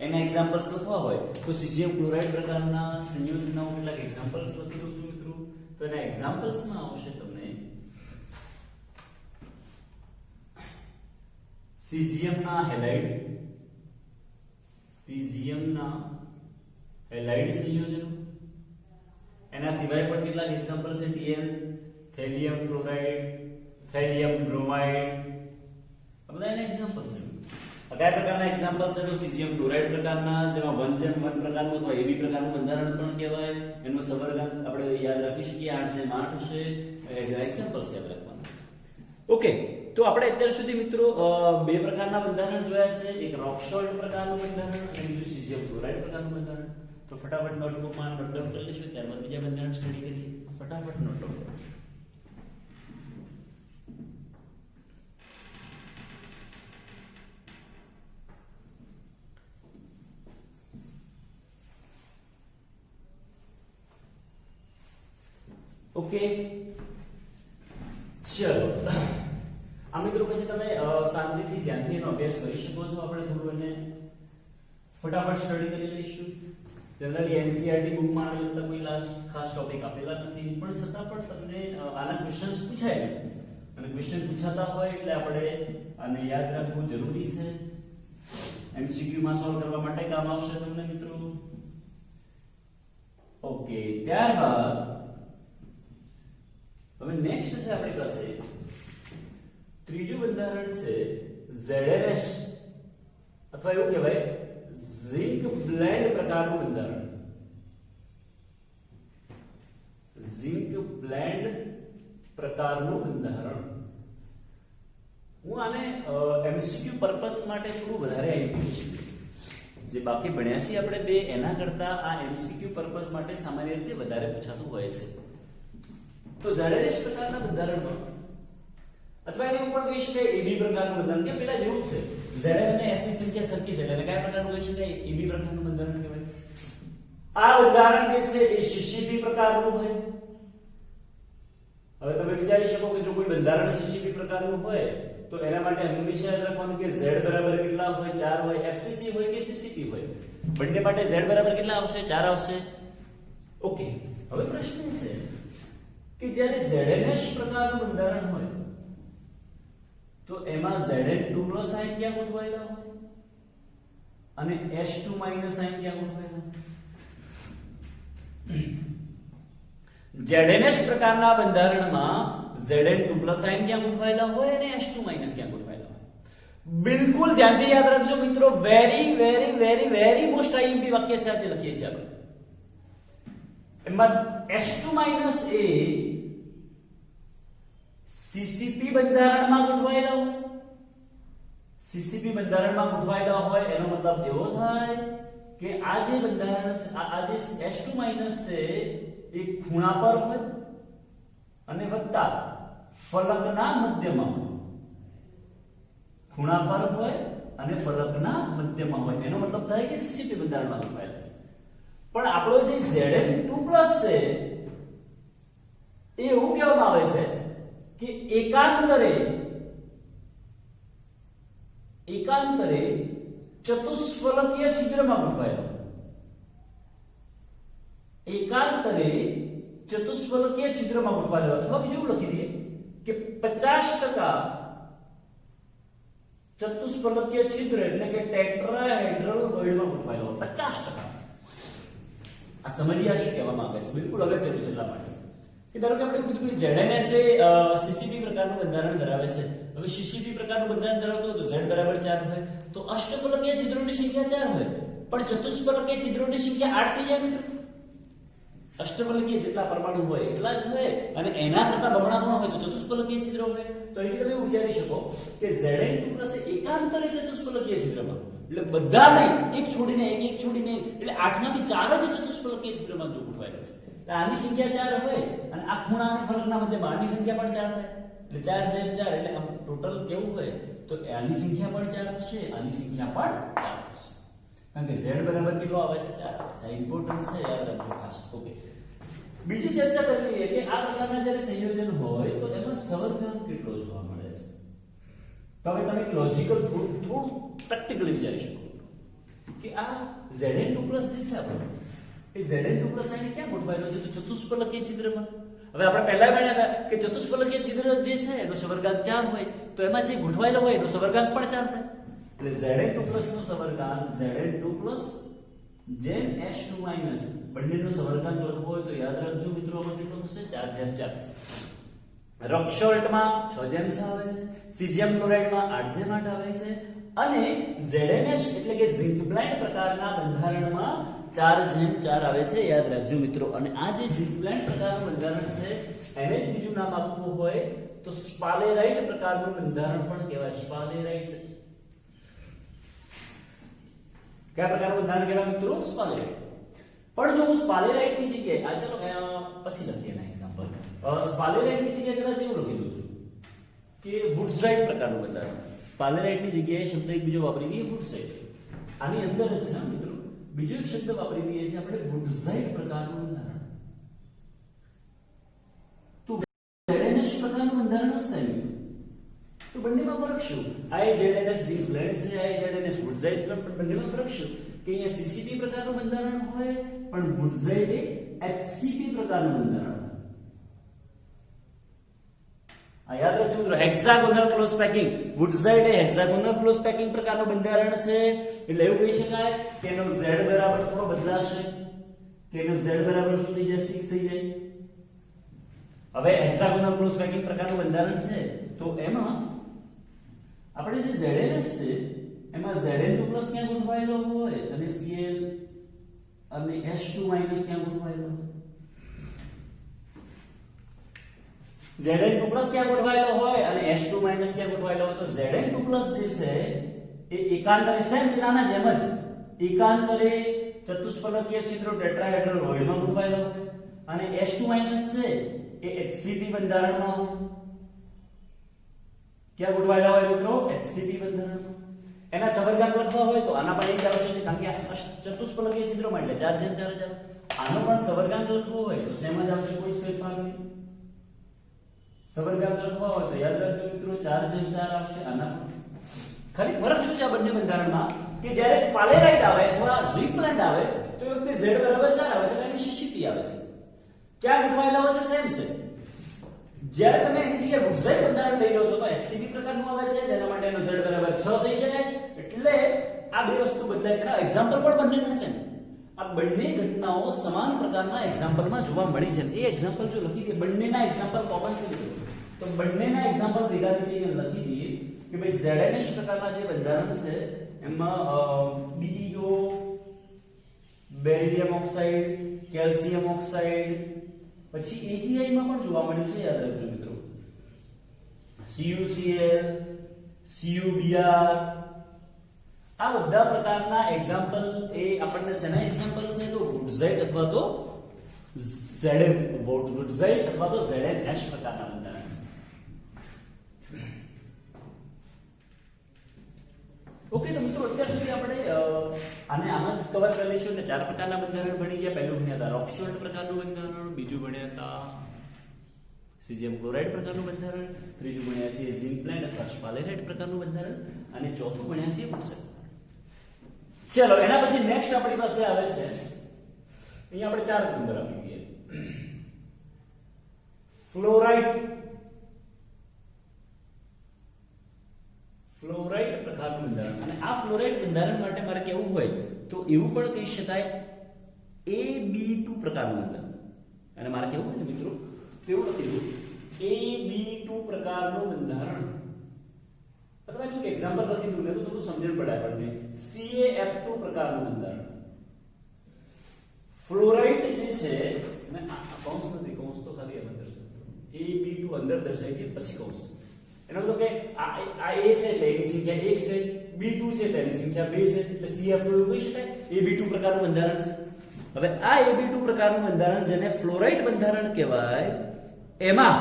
એના એક્ઝામ્પલ્સ લખવા હોય તો સીજીએમ ક્લોરાઇડ પ્રકારના સંયોજનના કેટલાક એક્ઝામ્પલ્સ લખી દઉં છું મિત્રો. તો એના એક્ઝામ્પલ્સમાં આવશે તમને સીજીએમના હેલાઇડ, સીજીએમના હેલાઇડ સંયોજનો. એના સિવાય પણ કેટલાક એક્ઝામ્પલ છે, TL, thallium chloride, thallium bromide, આ બધા એના એક્ઝામ્પલ છે. કયા પ્રકારના એક્ઝામ્પલ છે? તો સીજીએમ ક્લોરાઇડ પ્રકારના, જેમાં 1:1 પ્રકારનું અથવા AB પ્રકારનું બંધારણ પણ કહેવાય. એનો સવર્ગાંક આપણે યાદ રાખી શકીએ, 8:8 હશે. એક્ઝામ્પલ છે આપણે લખવાનું. ઓકે, તો આપણે અત્યાર સુધી મિત્રો બે પ્રકારના બંધારણ જોયા છે, એક રોક સોલ્ટ પ્રકારનું બંધારણ અને બીજું સીજીએમ ક્લોરાઇડ પ્રકારનું બંધારણ. તો ફટાફટ નોટબુકમાં નોટ ડાઉન કરી લેશો, ત્યારબાદ બીજા બંધારણ સ્ટડી કરીએ. ફટાફટ નોટ ડાઉન કરો. ઓકે, ચલો આ મિત્રો પછી તમે શાંતિથી ધ્યાનથી એનો અભ્યાસ કરી શકો છો. આપણે થોડું એને ફટાફટ સ્ટડી કરી લઈશું. જનરલી એનસીઈઆરટી બુકમાં આના કોઈ ખાસ ટોપિક આપેલા નથી, પણ છતાં પણ તમને આના ક્વેશ્ચન્સ પૂછાય છે, અને ક્વેશ્ચન પૂછાતા હોય એટલે આપણે આને યાદ રાખવું જરૂરી છે. એમસીક્યુ માં સોલ્વ કરવા માટે કામ આવશે તમને મિત્રો. ઓકે, ત્યારબાદ હવે નેક્સ્ટ છે આપણી પાસે ત્રીજું બંધારણ છે ZnH, અથવા એવું કહેવાય ઝિંક બ્લેન્ડ પ્રકારનું બંધારણ. ઝિંક બ્લેન્ડ પ્રકારનું બંધારણ. હું આને એમસીક્યુ પર્પસ માટે થોડું વધારે આઈડિયા જે બાકી ભણ્યા છીએ આપણે બે, એના કરતા આ એમસીક્યુ પર્પસ માટે સામાન્ય રીતે વધારે પૂછાતું હોય છે. તો ZnH પ્રકારના બંધારણમાં, અથવા એને ઉપર કહી શકાય AB પ્રકારનું બંધારણ, કે પેલા જેવું છે. Zn અને S ની સંખ્યા સરખી છે એટલે કયા પ્રકારનું કહી શકાય? AB પ્રકારનું બંધારણ કહેવાય. આ બંધારણ જે છે એ CCP પ્રકારનું હોય. હવે તમે વિચારી શકો કે જો કોઈ બંધારણ CCP પ્રકારનું હોય તો એના માટે હંમેશા યાદ રાખવાનું કે Z બરાબર કેટલા હોય? 4 હોય. FCC હોય કે CCP હોય, બંને માટે Z બરાબર કેટલા આવશે? 4 આવશે. ઓકે, હવે પ્રશ્ન છે કે જ્યારે ZnH પ્રકારનું બંધારણ હોય તો એમાં Zn2 પ્લસ આયન ક્યાં ગોઠવાયેલા હોય અને H2 માઈનસ આયન ક્યાં ગોઠવાયેલા હોય? ZnH પ્રકારના બંધારણમાં Zn2 પ્લસ આયન ક્યાં ગોઠવાયેલા હોય અને H2 માઇનસ ક્યાં ગોઠવાયેલા હોય. બિલકુલ ધ્યાનથી યાદ રાખજો મિત્રો, very very very very most IMP વાક્ય છે આજે લખીએ છીએ આપણે. એમાં H2 માઇનસ એ CCP બંધારણમાં ગોઠવાયેલા હોય. CCP બંધારણમાં ગોઠવાયેલા હોય એનો મતલબ એવો થાય કે આ જે બંધારણ છે, આ જે H2 માઇનસ છે એ ખૂણા પર હોય અને વત્તા ફલકના મધ્યમાં હોય. ખૂણા પર હોય અને ફલકના મધ્યમાં હોય એનો મતલબ થાય કે CCP બંધારણમાં ગોઠવાયેલા છે. પણ આપણો જે Zn2 છે એ એવું કહેવામાં આવે છે કે એકાંતરે ચતુષ્ફલકીય છિદ્રમાં ગોઠવાયેલો. એકાંતરે ચતુષ્ફલકીય છિદ્રમાં ગોઠવાયેલો, અથવા બીજું લખી દઈએ કે 50% ચતુષ્ફલકીય છિદ્ર એટલે કે ટેટ્રાહેડ્રલ વોઇડમાં ગોઠવાયેલો 50%. આ સમજીએ શું કહેવામાં આવે છે. બિલકુલ અગત્યનું છે એટલા માટે કે ધારો કે આપણે કીધું કે ZnS એ CCP પ્રકારનું બંધારણ ધરાવે છે. હવે CCP પ્રકારનું બંધારણ ધરાવતું હોય તો Z બરાબર 4 હોય, તો અષ્ટફલકીય છિદ્રોની સંખ્યા 4 હોય, પણ ચતુષ્ફલકીય છિદ્રોની સંખ્યા 8 થઈ જાય મિત્રો. અષ્ટફલકીય જેટલા પરમાણુ હોય એટલા જ હોય અને એના કરતા બમણા કોણ હોય તો ચતુષ્ફલકીય છિદ્રો હોય. તો અહીંથી તમે વિચારી શકો કે Zn2 એકાંતરે ચતુષ્ફલકીય છિદ્રમાં, એટલે બધા નહીં, એક છોડીને એક છોડીને એટલે 8 માંથી 4 જ ચતુષ્ફલકીય છિદ્રમાં જો ગોઠવાયેલા છે. આની સંખ્યા 4 હોય અને આ ખૂણા અને ફલકના મધ્યમાં આની સંખ્યા પણ 4 થાય, એટલે 4 જેમ 4 એટલે આમ ટોટલ કેવું હોય તો આની સંખ્યા પણ 4 થશે, આની સંખ્યા પણ 4 થશે. કારણ કે Z બરાબર કેટલો આવે છે 4 આવે છે. આ ઇમ્પોર્ટન્ટ છે, યાદ રાખજો ખાસ. ઓકે, બીજી ચર્ચા કરી લઈએ કે આ પ્રકારના જ્યારે સંયોજન હોય તો એમાં સવર્ગાંક કેટલો જોવા મળે છે. તો હવે તમે લોજિકલ થોડું પ્રેક્ટિકલી વિચારી શકો કે આ Zn2 જે છે આપણો એ Zn2 આને ક્યાં ગોઠવાયેલો છે તો ચતુષ્ફલકીય છિદ્રમાં. હવે આપણે પહેલા ભણ્યા હતા કે ચતુષ્ફલકીય છિદ્ર જે છે એનો સવર્ગાંક 4 હોય તો એમાં જે ગોઠવાયેલો હોય એનો સવર્ગાંક પણ 4 થાય. એટલે Zn2 નો સવર્ગાંક Zn2 જેમ H2 માઇનસ બંનેનો સવર્ગાંક લખવો હોય તો યાદ રાખજો મિત્રો આમાં કેટલો થશે 4/4. રોક સોલ્ટમાં 6/6 આવે છે, સીઝિયમ ક્લોરાઇડમાં 8/8 આવે છે અને ZnS એટલે કે ઝિંક બ્લાઇન્ડ પ્રકારના બંધારણમાં 4/4 આવે છે. યાદ રાખજો મિત્રો. અને આ જે ઝિંક બ્લાઇન્ડ પ્રકારનું બંધારણ છે એને જ બીજું નામ આપવું હોય તો સ્પાલેરાઇટ પ્રકારનું બંધારણ પણ કહેવાય. સ્પાલેરાઇટ કયા પ્રકારનું બંધારણ કહેવાય મિત્રો? સ્પાલેરાઇટ. પણ જો હું સ્પાલેરાઇટની જગ્યાએ આ ચલો પછી લખીએ ના એક્ઝામ્પલ. સ્પાલેરાઇટની જગ્યાએ કદાચ એવું લખી દઉં છું કે વુડઝાઇટ પ્રકારનું બંધારણ. સ્પાલેરાઇટની જગ્યાએ શબ્દ એક બીજો વાપરી દઈએ વુડઝાઇટ. આની અંદર જ છે મિત્રો બીજો એક શબ્દ વાપરી દઈએ છીએ આપણે વુડઝાઇટ પ્રકારનું બંધારણ. તો ZnS પ્રકારનું બંધારણ હશે મિત્રો. તો બંનેમાં ફરક શું? આ ZnS ઝિંક બ્લેન્ડ છે, આ ZnS વુડઝાઇટ, પણ બંનેમાં ફરક શું કે અહીંયા CCP પ્રકારનું બંધારણ હોય પણ વુડઝાઇટ એ HCP પ્રકારનું બંધારણ હોય. આ યાદ રાખજો મિત્રો, હેક્સાગોનલ ક્લોઝ પેકિંગ. વુડઝાઇટ એ હેક્સાગોનલ ક્લોઝ પેકિંગ પ્રકારનું બંધારણ છે. એટલે એવું કહી શકાય કે એનો Z બરાબર થોડો બદલાશે, કે એનો Z બરાબર શું થઈ જાય 6 થઈ જાય. હવે હેક્સાગોનલ ક્લોઝ પેકિંગ પ્રકારનું બંધારણ છે તો એમાં આપણે જે ZnS છે એમાં Zn2 ક્યાં ગોઠવાયેલો હોય અને Cl અને H2 ક્યાં ગોઠવાયેલો હોય. Zn2 ક્યાં ગોઠવાયેલો હોય અને H2 ક્યાં ગોઠવાયેલો હોય. તો Zn2 જે છે એ એકાંતરે સેમ પેલાના જેમ જ એકાંતરે ચતુષ્ફલકીય છિદ્રો ટેટ્રાહેડ્રલ વોઇડમાં ગોઠવાયેલો હોય અને H2 છે એ HCP બંધારણમાં હોય. ક્યાં ગોઠવાયેલા હોય મિત્રો? HCP બંધારણમાં. એના સવર્ગાંક લખવા હોય તો આના પણ એક આવશે કારણ કે આ ચતુષ્ફલકીય છિદ્રોમાં એટલે 4/4 જ આવે. આનો પણ સવર્ગાંક લખવો હોય તો સેમ જ આવશે, કોઈ ફેરફાર નહીં. સવર્ગાંક લખવા હોય તો યાદ રાખજો મિત્રો 4/4 આવશે. આના ખાલી ફરક શું છે આ બંને બંધારણમાં કે જ્યારે સ્પાલેરાઇટ આવે અથવા ઝિંક બ્લેન્ડ આવે તો એ વખતે Z બરાબર 4 આવે છે અને CCP આવે છે. ક્યાં ગોઠવાયેલા હોય છે? સેમ છે. જ્યારે તમે એની જગ્યાએ વુડઝાઇટ બંધારણ લઈ લો છો તો HCP પ્રકારનું આવે છે જેના માટે એનો Z બરાબર 6 થઈ જાય. એટલે આ બે વસ્તુ બદલાય. એના એક્ઝામ્પલ પણ બંનેના છે. આ બંને ઘટનાઓ સમાન પ્રકારના એક્ઝામ્પલમાં જોવા મળી છે. એ એક્ઝામ્પલ જો લખી કે બંનેના એક્ઝામ્પલ કોમન છે તો બંનેના એક્ઝામ્પલ ભેગા છે અહીંયા લખી દઈએ કે ભાઈ ZnH પ્રકારના જે બંધારણ છે એમાં BeO beryllium oxide calcium oxide પછી AgI માં પણ જોવા મળ્યું છે યાદ રાખજો મિત્રો CuCl CuBr આ બધા પ્રકારના એક્ઝામ્પલ એ આપણને શેના એક્ઝામ્પલ છે તો વુડઝાઇટ અથવા તો વુડઝાઇટ અથવા તો ZnH પ્રકારના બંધારણ છે ઓકે તો મિત્રો અત્યાર સુધી આપણે આને આમ જ કવર કરી લઈશું એટલે ચાર પ્રકારના બંધારણ ભણી ગયા પહેલું ભણ્યા હતા રોકસોલ્ટ પ્રકારનું બંધારણ બીજું ભણ્યા હતા સીઝિયમ ક્લોરાઇડ પ્રકારનું બંધારણ ત્રીજું ભણ્યા છીએ ઝિંક બ્લેન્ડ અથવા સ્પાલેરાઇડ પ્રકારનું બંધારણ અને ચોથું ભણ્યા છીએ વુડઝાઇટ ચલો એના પછી નેક્સ્ટ આપણી પાસે આવે છે અહીંયા આપણે ચાર નંબર આપી દઈએ ફ્લોરાઇડ પ્રકારનું બંધારણ અને આ ફ્લોરાઇડ બંધારણ માટે મારે કેવું હોય તો એવું પણ કહી શકાય AB2 પ્રકારનું બંધારણ અને મારે કેવું હોય ને મિત્રો તો એવું લખી દઉં AB2 પ્રકારનું બંધારણ અથવા એનું એક એક્ઝામ્પલ લખી દઉં ને તો થોડું સમજણ પડે આપણને CaF2 પ્રકારનું બંધારણ ફ્લોરાઇડ જે છે અને આ કૌંસ નથી કૌંસ તો ખાલી અંદર દર્શાવતો AB2 અંદર દર્શાવી દે પછી કૌંસ એનો મતલબ કે આ A છે એટલે એની સંખ્યા 1 છે B2 છે તેની સંખ્યા 2 છે એટલે CF2 એવું કહી શકાય AB2 પ્રકારનું બંધારણ છે હવે આ AB2 પ્રકારનું બંધારણ જેને ફ્લોરાઇડ બંધારણ કહેવાય એમાં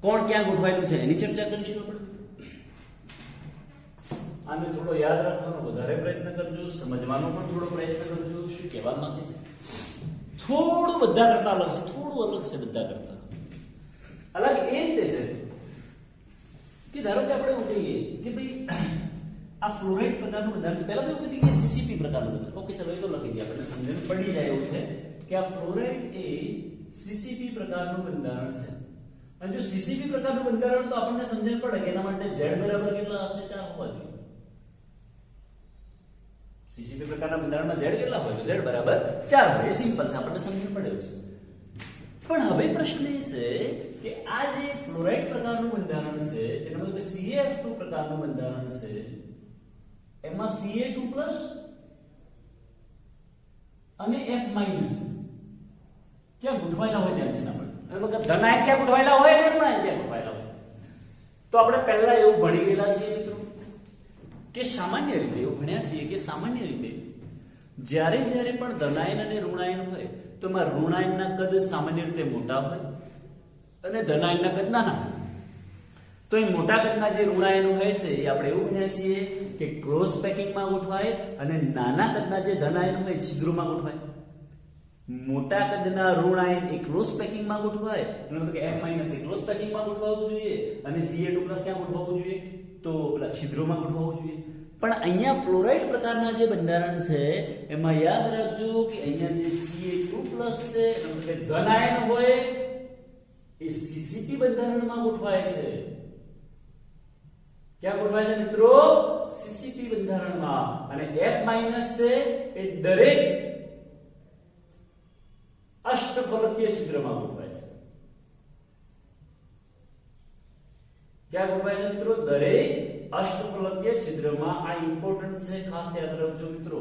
કોણ ક્યાં ગોઠવાયેલું છે એની ચર્ચા કરીશું આપણે આને થોડો યાદ રાખવાનો વધારે પ્રયત્ન કરજો સમજવાનો પણ થોડો પ્રયત્ન કરજો શું કહેવા માંગે છે થોડું બધા કરતા અલગ છે થોડું અલગ છે બધા કરતા અલગ એ રીતે છે કે ધારો કે આપણે એવું કહીએ કે ભાઈ આ ફ્લોરાઇડ પ્રકારનું બંધારણ છે પહેલા તો એવું કીધું કે સીસીપી પ્રકારનું બંધારણ ઓકે ચલો એ તો લખી દઈએ આપણે સમજણ પડી જાય એવું છે કે આ ફ્લોરાઇડ એ સીસીપી પ્રકારનું બંધારણ છે અને જો સીસીપી પ્રકારનું બંધારણ તો આપણને સમજણ પડે કે એના માટે Z બરાબર કેટલા હશે 4 હોવા જોઈએ સીસીપી પ્રકારના બંધારણમાં Z કેટલા હોય તો Z બરાબર 4 હોય એ સિમ્પલ છે આપણને સમજણ પડે એવું છે પણ હવે પ્રશ્ન એ છે કે આ જે ફ્લોરાઇડ પ્રકારનું બંધારણ છે એનો મતલબ કે CaF2 પ્રકારનું બંધારણ છે એમાં Ca2+ અને F- ક્યાં ગોઠવાયેલા હોય ત્યાંથી સાંભળ મતલબ ધનાયન ક્યાં ગોઠવાયેલા હોય અને ઋણાયન ક્યાં ગોઠવાયેલા હોય તો આપણે પહેલા એવું ભણી ગયેલા છીએ મિત્રો કે સામાન્ય રીતે એવું ભણ્યા છીએ કે સામાન્ય રીતે જ્યારે જ્યારે પણ ધનાયન અને ઋણાયન હોય તો એમાં ઋણાયનના કદ સામાન્ય રીતે મોટા હોય અને ધનાયનના કદ નાના હોય તો એ મોટા કદના જે ઋણાયનો હોય છે એ આપણે એવું ભણ્યા છીએ કે ક્લોઝ પેકિંગમાં ગોઠવાય અને નાના કદના જે ધનાયન હોય છિદ્રોમાં ગોઠવાય મોટા કદના ઋણાયન એ ક્લોઝ પેકિંગમાં ગોઠવાય એનો મતલબ કે F- એ ક્લોઝ પેકિંગમાં ગોઠવાવું જોઈએ અને Ca2+ ક્યાં ગોઠવાવું જોઈએ તો પેલા છિદ્રોમાં ગોઠવાવું જોઈએ પણ અહીંયા ફ્લોરાઇડ પ્રકારના જે બંધારણ છે એમાં યાદ રાખજો કે અહીંયા જે Ca2+ છે એનો મતલબ કે ધનાયન હોય એ સીસીપી બંધારણમાં ગોઠવાય છે ક્યાં ગોઠવાય છે મિત્રો સીસીપી બંધારણમાં અને F- છે એ દરેક અષ્ટફલકીય છિદ્રમાં ગોઠવાય છે ક્યાં ગોઠવાય છે મિત્રો દરેક અષ્ટફલકીય છિદ્રમાં આ ઇમ્પોર્ટન્ટ છે ખાસ યાદ રાખજો મિત્રો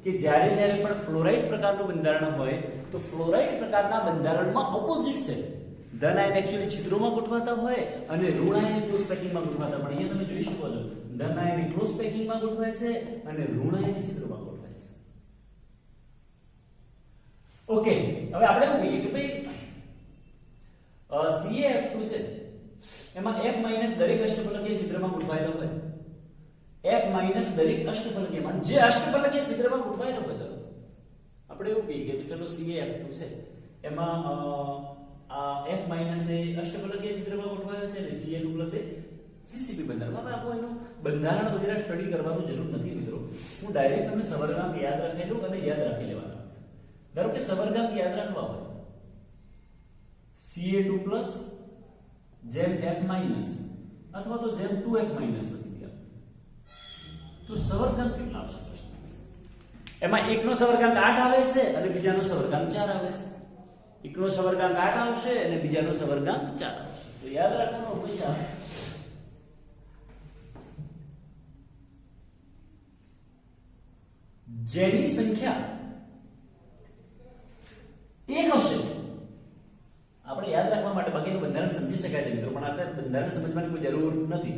કે જ્યારે જ્યારે પણ ફ્લોરાઇડ પ્રકારનું બંધારણ હોય તો ફ્લોરાઇડ પ્રકારના બંધારણમાં ઓપોઝિટ છે ધનાયન એક્ચ્યુઅલી છિદ્રોમાં ગોઠવાતા હોય અને ઋણાયન ક્લોઝ પેકિંગમાં ગોઠવાતા પણ અહીંયા તમે જોઈ શકો છો ધનાયન ક્લોઝ પેકિંગમાં ગોઠવાય છે અને ઋણાયન છિદ્રોમાં ગોઠવાય છે ઓકે હવે આપણે એવું કહીએ કે ભાઈ CaF2 છે એમાં F- દરેક અષ્ટફલકીય છિદ્રમાં ગોઠવાયેલો હોય F- દરેક અષ્ટફલકીયમાં જે અષ્ટફલકીય છિદ્રમાં ગોઠવાયેલો હોય તો આપણે એવું કહીએ કે ચલો CaF2 છે એમાં આ F- એ અષ્ટફલકીય છિદ્રમાં ગોઠવાયેલો છે અને Ca2+ એ સીસીપી બંધારણમાં હવે આખું એનું બંધારણ વગેરે સ્ટડી કરવાનું જરૂર નથી મિત્રો હું ડાયરેક્ટ તમને સવર્ગાંક યાદ રાખેલું અને યાદ રાખી લેવાના ધારો કે સવર્ગાંક યાદ રાખવા હોય Ca2+ જેમ F- અથવા તો જેમ 2F- લખી દે તો સવર્ગાંક કેટલા આવશે પ્રશ્ન એમાં એકનો સવર્ગાંક 8 આવે છે અને બીજાનો સવર્ગાંક 4 આવે છે એકનો સવર્ગાંક 8 આવશે અને બીજાનો સવર્ગાંક 4 આવશે. તો યાદ રાખવાનું હંમેશા જેની સંખ્યા એક હશે, આપણે યાદ રાખવા માટે બાકીનું બંધારણ સમજી શકાય છે મિત્રો, પણ આપણે બંધારણ સમજવાની કોઈ જરૂર નથી.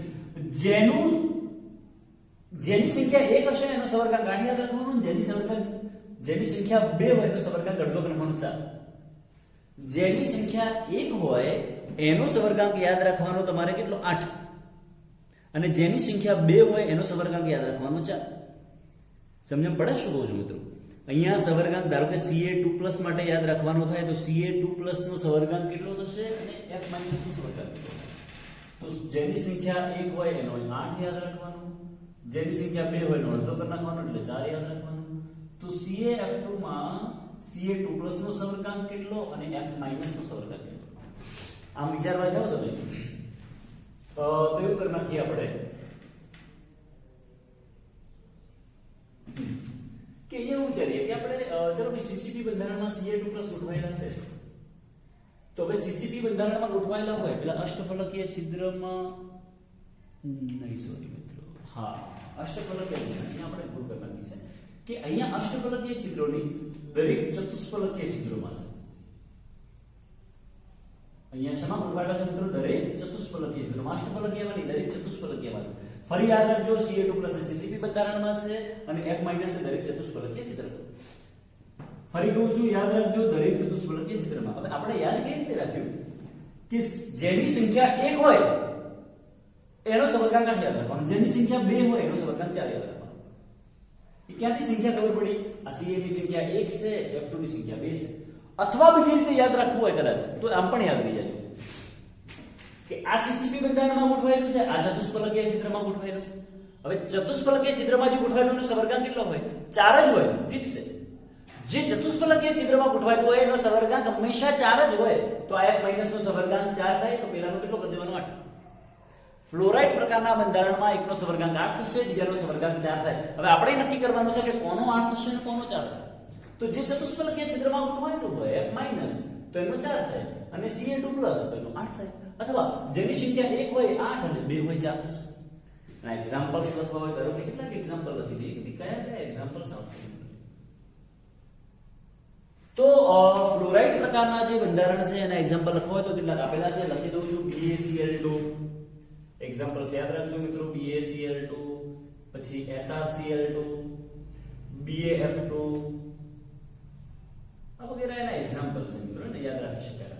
જેની સંખ્યા એક હશે એનો સવર્ગાંક 8 યાદ રાખવાનો, જેની સંખ્યા 2 હોય એનો સવર્ગાંક અડધો કરવાનો 4. જેની સંખ્યા 1 હોય એનો સવર્ગાંક યાદ રાખવાનો તમારે કેટલો 8, અને જેની સંખ્યા 2 હોય એનો સવર્ગાંક યાદ રાખવાનો 4. સમજણ પડે શું કહું છું મિત્રો? અહીંયા સવર્ગાંક ધારો કે Ca2+ માટે યાદ રાખવાનો થાય તો Ca2+ નો સવર્ગાંક કેટલો થશે અને F- નો સવર્ગાંક કેટલો? તો જેની સંખ્યા 1 હોય એનો 8 યાદ રાખવાનો, જેની સંખ્યા 2 હોય એનો અડધો કરી નાખવાનો એટલે 4 યાદ રાખવાનો. તો CaF2 માં Ca2+ નો સવર્ગાંક કેટલો અને F- નો સવર્ગાંક કેટલો? આમ વિચારવા જાવ તમે તો એવું કરી નાખીએ આપણે કે અહીંયા વિચારીએ કે આપણે ચલો કે સીસીપી બંધારણમાં Ca2+ ગોઠવાયેલા છે, તો હવે સીસીપી બંધારણમાં ગોઠવાયેલા હોય પેલા અષ્ટફલકીય છિદ્રમાં નહીં, સોરી મિત્રો, હા અષ્ટફલકીય અહીંયા આપણે ભૂલ કરી નાખી છે કે અહીંયા અષ્ટફલકીય છિદ્રોની દરેક ચતુષ્ફલકીય છિદ્રોમાં છે. અહીંયા શેમાં ગોઠવાયેલા છે મિત્રો? દરેક ચતુષ્ફલકીય છિદ્રોમાં. અષ્ટફલકીયમાં નહીં, દરેક ચતુષ્ફલકીયમાં છે. ફરી યાદ રાખજો Ca2+ એ સીસીપી બંધારણમાં છે અને F- એ દરેક ચતુષ્ફલકીય છિદ્રમાં. ફરી કહું છું, યાદ રાખજો દરેક ચતુષ્ફલકીય છિદ્રમાં. હવે આપણે યાદ કેવી રીતે રાખ્યું કે જેની સંખ્યા 1 હોય એનો સવર્ગાંક 8 યાદ રાખવાનો, જેની સંખ્યા 2 હોય એનો સવર્ગાંક 4 યાદ રાખવાનો. એ ક્યાંથી સંખ્યા ખબર પડી? આ Ca ની સંખ્યા 1 છે, F2 ની સંખ્યા 2 છે. અથવા બીજી રીતે યાદ રાખવું હોય કદાચ તો આમ પણ યાદ રહી જાય કે આ સીસીપી બંધારણમાં ગોઠવાયેલું છે, આ ચતુષ્ફલકીય છિદ્રમાં ગોઠવાયેલું છે. હવે ચતુષ્ફલકીય છિદ્રમાં જે ગોઠવાયેલું સવર્ગાંક કેટલો હોય? 4 જ હોય, ફિક્સ છે. જે ચતુષ્ફલકીય છિદ્રમાં ગોઠવાયેલું હોય એનો સવર્ગાંક હંમેશા 4 જ હોય. તો આ F- નો સવર્ગાંક 4 થાય તો પેલાનો કેટલો કરી દેવાનો? 8. ફ્લોરાઇડ પ્રકારના બંધારણમાં એકનો સવર્ગાંક 8 થશે, બીજાનો સવર્ગાંક 4 થાય. હવે આપણે નક્કી કરવાનું છે કે કોનો 8 થશે અને કોનો 4 થાય. તો જે ચતુષ્ફલકીય છિદ્રમાં ગોઠવાયેલું હોય F- તો એનો 4 થાય અને Ca2+ તો એનો 8 થાય. અથવા જેની સંખ્યા 1 હોય 8 અને 2 હોય 4 થશે. આ એક્ઝામ્પલ્સ લખવા હોય ધારો કે કેટલાક એક્ઝામ્પલ લખી દઈએ કે કયા એક્ઝામ્પલ્સ આવશે. તો ફ્લોરાઇડ પ્રકારના જે બંધારણ છે એના એક્ઝામ્પલ લખવા હોય તો કેટલાક આપેલા છે, લખી દઉં છું. BaCl2 એક્ઝામ્પલ્સ યાદ રાખજો મિત્રો. BaCl2, પછી SrCl2, BaF2, આ વગેરે એના એક્ઝામ્પલ છે મિત્રો, એને યાદ રાખી શકાય.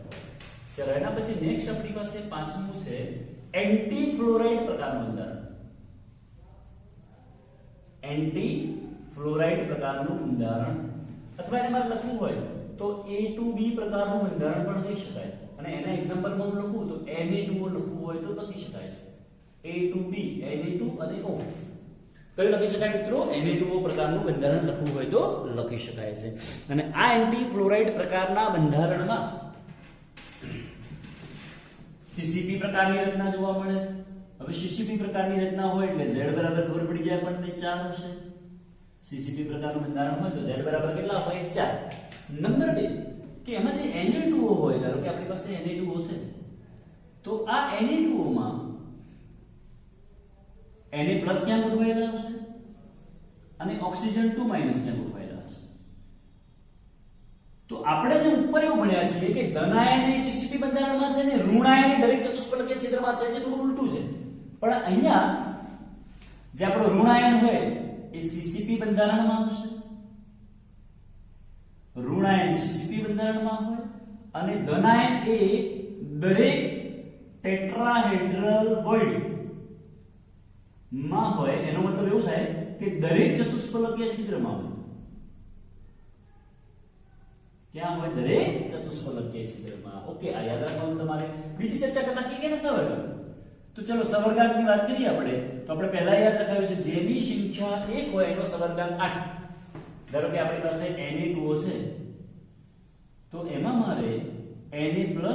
ચલો એના પછી નેક્સ્ટ આપણી પાસે પાંચમું છે એન્ટી ફ્લોરાઇડ પ્રકારનું બંધારણ. એન્ટી ફ્લોરાઇડ પ્રકારનું બંધારણ, અથવા એને મારે લખવું હોય તો A2B પ્રકારનું બંધારણ પણ લઈ શકાય. અને એના એક્ઝામ્પલમાં હું લખું તો Na2O લખવું હોય તો લખી શકાય છે. A2B, Na2 અને O કયું લખી શકાય મિત્રો? Na2O પ્રકારનું બંધારણ લખવું હોય તો લખી શકાય છે. અને આ એન્ટી ફ્લોરાઇડ પ્રકારના બંધારણમાં સીસીપી પ્રકારની રચના જોવા મળે છે. હવે સીસીપી પ્રકારની રચના હોય એટલે Z બરાબર ખબર પડી જાય આપણને 4 હશે. સીસીપી પ્રકારનું બંધારણ હોય તો Z બરાબર કેટલા હોય? 4. નંબર 2 કે એમાં જે Na2O હોય, ધારો કે આપણી પાસે Na2O છે, તો આ Na2O માં Na+ ક્યાં ગોઠવાયેલા હશે અને ઓક્સિજન 2- ક્યાં ગોઠવાયેલા હશે. તો આપણે જે ઉપર એવું ભણ્યા છે કે ધન આયન એ સીસીપી બંધારણમાં છે ને ઋણ આયન એ દરેક ચતુષ્ફલકીય છિદ્રમાં છે, જે થોડું ઉલટું છે. પણ અહીંયા જે આપણો ઋણ આયન હોય એ સીસીપી બંધારણમાં હશે, ઋણ આયન સીસીપી બંધારણમાં હોય, અને ધન આયન એ દરેક ટેટ્રાહેડ્રલ વોઇડ માં હોય. એનો મતલબ એવું થાય કે દરેક ચતુષ્ફલકીય છિદ્રમાં હોય. ક્યાં હોય? દરેક ચતુષ્ફલકીય છિદ્રમાં. ઓકે, આ યાદ રાખવાનું તમારે. બીજી ચર્ચા કરી નાખી કે ને સવર્ગાંક. તો ચલો સવર્ગાંકની વાત કરીએ આપણે તો આપણે પહેલા યાદ રખાયું છે જેની સંખ્યા 1 હોય એનો સવર્ગાંક 8. ધારો કે આપણી પાસે Na2O છે તો એમાં મારે Na+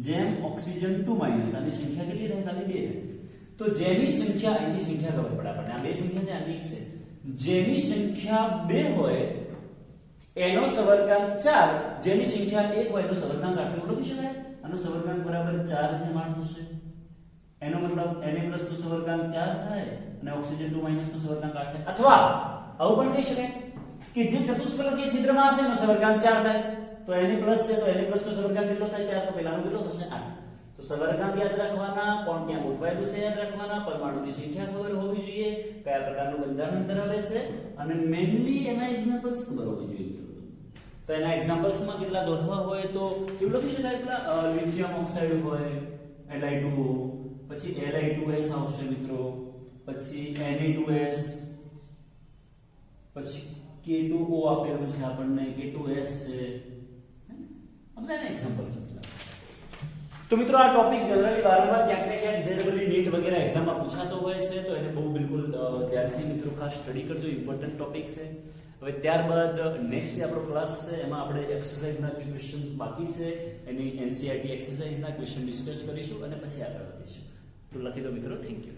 જેમ ઓક્સિજન 2- આની સંખ્યા કેટલી થાય? ખાલી 2 થાય. તો જેની સંખ્યા, અહીંથી સંખ્યા ખબર પડે આપણને, આ બે સંખ્યા છે, આ એક છે. જેની સંખ્યા 2 હોય એનો સવર્ગાંક 4 જેની સંખ્યા 1 હોય એનો સવર્ગાંક 8 એવું લખી શકાય. આનો સવર્ગાંક બરાબર 4 જેમ 8 થશે. એનો મતલબ Na+ નો સવર્ગાંક 4 થાય અને ઓક્સિજન 2- નો સવર્ગાંક 8 થાય. અથવા આવું પણ કહી શકાય કે જે ચતુષ્ફલકીય છિદ્રમાં હશે એનો સવર્ગાંક 4 થાય. તો Na+ છે તો Na+ નો સવર્ગાંક કેટલો થાય? 4. તો પહેલાનો કેટલો થશે? 8. તો સવર્ગાંક યાદ રાખવાના, કોણ ક્યાં ગોઠવાયેલું છે યાદ રાખવાના, પરમાણુની સંખ્યા ખબર હોવી જોઈએ, કયા પ્રકારનું બંધારણ ધરાવે છે અને મેનલી એના એક્ઝામ્પલ્સ ખબર હોવી જોઈએ. તો એના એક્ઝામ્પલ્સમાં કેટલા દોરવા હોય તો કેવું લખી શકાય? એટલા લિથિયમ ઓક્સાઇડ હોય Li2, પછી Li2S આવશે મિત્રો, પછી Na2S, પછી K2O આપેલું છે આપણને, K2S છે. આ બધા એક્ઝામ્પલ્સ હતા. તો મિત્રો આ ટોપિક જનરલી વારંવાર ક્યાંક ને ક્યાંક JEE નીટ વગેરે એક્ઝામમાં પૂછાતો હોય છે, તો એને બહુ બિલકુલ ધ્યાનથી મિત્રો ખાસ સ્ટડી કરજો. ઇમ્પોર્ટન્ટ ટોપિક છે. હવે ત્યારબાદ નેક્સ્ટ ડે આપણો ક્લાસ હશે, એમાં આપણે એક્સરસાઇઝના જે ક્વેશ્ચન્સ બાકી છે એની NCERT એક્સરસાઇઝના ક્વેશ્ચન ડિસ્કસ કરીશું અને પછી આગળ વધીશું. તો લખી દો મિત્રો. Thank you.